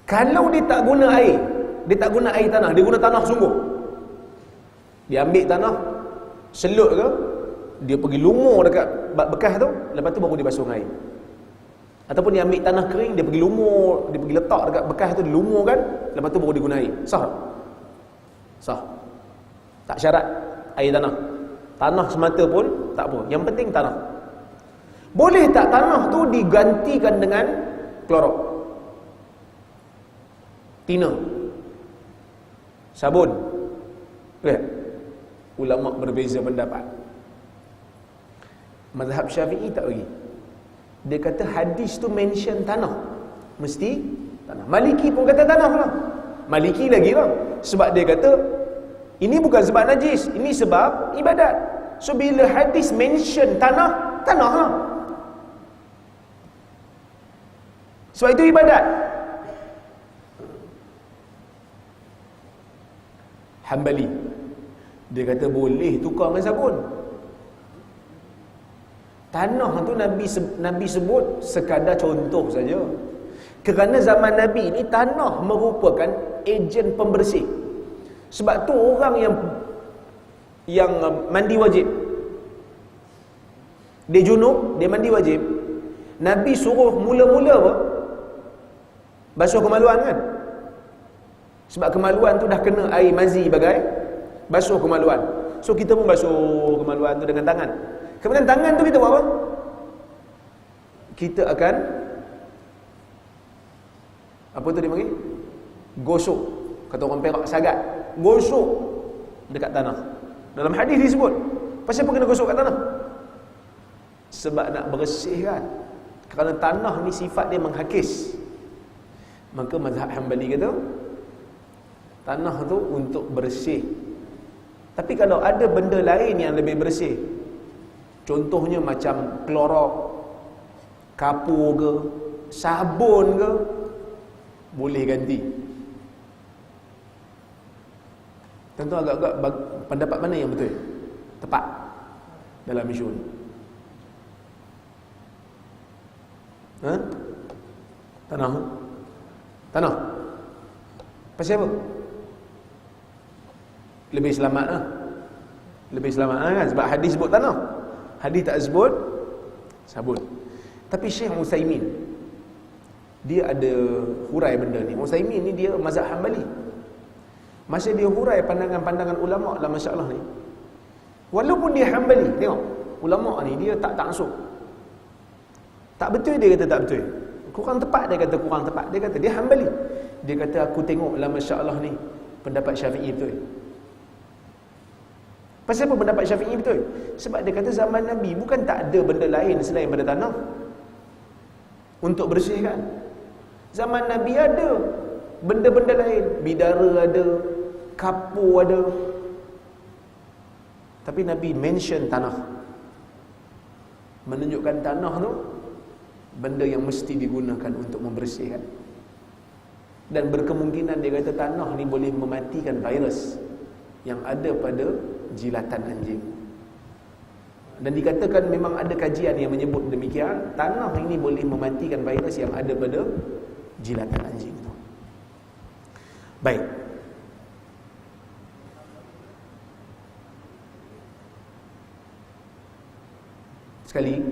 Kalau dia tak guna air, dia tak guna air tanah, dia guna tanah sungguh. Dia ambil tanah, selut ke, dia pergi lumur dekat bekas tu, lepas tu baru dia basuh dengan air. Ataupun dia ambil tanah kering, dia pergi lumur, dia pergi letak dekat bekas tu, dia lumurkan, lepas tu baru dia guna air. Sah? Sah. Tak syarat air tanah. Tanah semata pun tak apa. Yang penting tanah. Boleh tak tanah tu digantikan dengan klorok? Tina, sabun. Lihat, ulama berbeza pendapat. Mazhab Syafi'i tak bagi. Dia kata hadis tu mention tanah, mesti tanah. Maliki pun kata tanah lah. Maliki lagi lah. Sebab dia kata ini bukan sebab najis, ini sebab ibadat. So bila hadis mention tanah, tanah lah. Sebab itu ibadat. Hanbali, dia kata boleh tukar dengan sabun. Tanah tu Nabi sebut sekadar contoh saja. Kerana zaman Nabi ni tanah merupakan ejen pembersih. Sebab tu orang yang mandi wajib, dia junub, dia mandi wajib, Nabi suruh mula-mula apa? Basuh kemaluan kan? Sebab kemaluan tu dah kena air mazi bagai basuh kemaluan. So kita pun basuh kemaluan tu dengan tangan. Kemudian tangan tu kita buat apa? Kita akan, apa tu dia panggil? Gosok. Kata orang Perak, sagat. Gosok dekat tanah. Dalam hadis disebut, pasal apa kena gosok kat tanah? Sebab nak bersihkan. Kerana tanah ni sifat dia menghakis. Maka mazhab Hanbali kata tanah tu untuk bersih. Tapi kalau ada benda lain yang lebih bersih, contohnya macam klorok, kapur ke, sabun ke, boleh ganti. Tentu agak-agak pendapat mana yang betul? Tepat dalam isu ni. Tanah. Tanah. Pasal apa? Lebih selamat lah. Lebih selamat lah kan? Sebab hadis sebut tanah, hadis tak sebut sabun. Tapi Syekh Utsaimin, dia ada hurai benda ni. Utsaimin ni dia mazhab Hanbali. Masa dia hurai pandangan-pandangan ulama dalam masalah ni, walaupun dia Hanbali, tengok ulama ni dia tak taksub. Tak betul dia kata tak betul, kurang tepat dia kata kurang tepat. Dia kata dia Hanbali, dia kata aku tengok dalam masalah ni pendapat Syafi'i betul. Pasal apa pendapat Syafi'i betul? Sebab dia kata zaman Nabi bukan tak ada benda lain selain pada tanah untuk bersihkan. Zaman Nabi ada benda-benda lain, bidara ada, kapur ada. Tapi Nabi mention tanah, menunjukkan tanah tu benda yang mesti digunakan untuk membersihkan. Dan berkemungkinan dia kata tanah ni boleh mematikan virus yang ada pada jilatan anjing. Dan dikatakan memang ada kajian yang menyebut demikian, tanah ini boleh mematikan virus yang ada pada jilatan anjing tu. Baik. Sekali,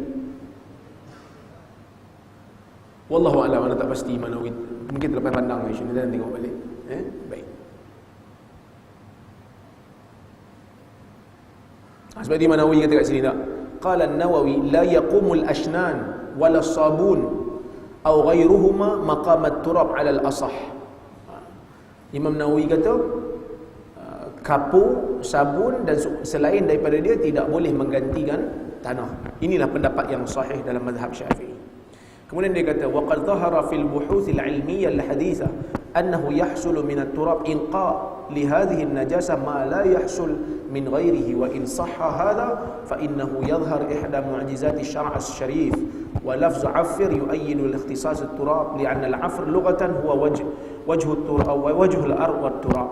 wallahu a'lam, mana tak pasti mana mungkin terlepas pandang isu ni dan tengok balik. Baik. Sebab Imam Nawawi kata kat sini tak? Qala an-Nawawi la yaqumul ashnan wala sabun aw ghairuhuma maqam at-turab 'ala al-asah. Imam Nawawi kata kapur, sabun dan selain daripada dia tidak boleh menggantikan tanah. Inilah pendapat yang sahih dalam mazhab Syafi'i. Kemudian dia kata waqad dhahara fil buhuth al-'ilmiyyah al-hadithah annahu yahsulu min at-turab inqa li hadhihi an-najasah ma la yahsul min ghairihi wa in sahha hadha fa innahu yadhhar ihda mu'jizat asy-syar' asy-syarif wa lafz 'afir yu'ayyidu al-ikhtisas at-turab li'anna al-'afr lughatan huwa wajhu at-turab wa wajhu al-ard wa at-turab.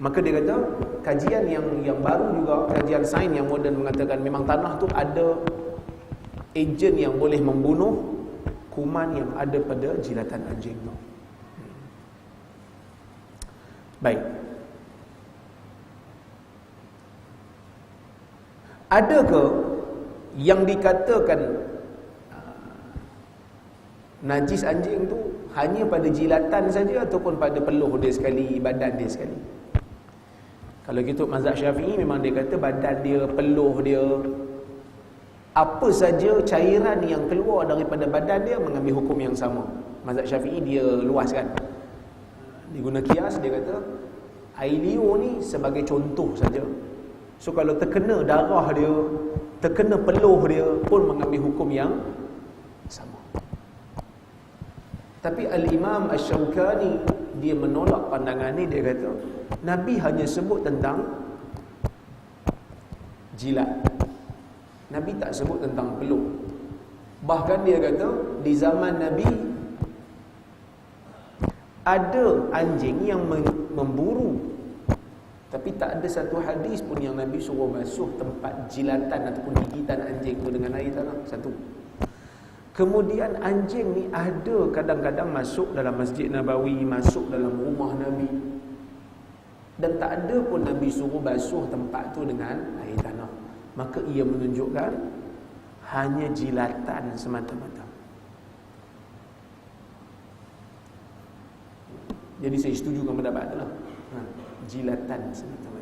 Maka dia kata kajian yang baru juga, kajian sains yang moden mengatakan memang tanah tu ada ejen yang boleh membunuh kuman yang ada pada jilatan anjing tu. Baik. Adakah yang dikatakan najis anjing tu hanya pada jilatan saja ataupun pada peluh dia sekali, badan dia sekali? Kalau gitu mazhab Syafi'i memang dia kata badan dia, peluh dia, apa saja cairan yang keluar daripada badan dia mengambil hukum yang sama. Mazhab Syafi'i dia luaskan. Dia guna kias, dia kata air liur ni sebagai contoh saja. So kalau terkena darah dia, terkena peluh dia pun mengambil hukum yang sama. Tapi Al-Imam Asy-Syaukani dia menolak pandangan ni. Dia kata Nabi hanya sebut tentang jilat, Nabi tak sebut tentang peluh. Bahkan dia kata di zaman Nabi ada anjing yang memburu, tapi tak ada satu hadis pun yang Nabi suruh basuh tempat jilatan ataupun gigitan anjing tu dengan air tanah. Satu. Kemudian anjing ni ada kadang-kadang masuk dalam Masjid Nabawi, masuk dalam rumah Nabi, dan tak ada pun Nabi suruh basuh tempat tu dengan air tanah. Maka ia menunjukkan hanya jilatan semata-mata. Jadi saya setuju dengan pendapat tu lah. Jilatan semata-mata.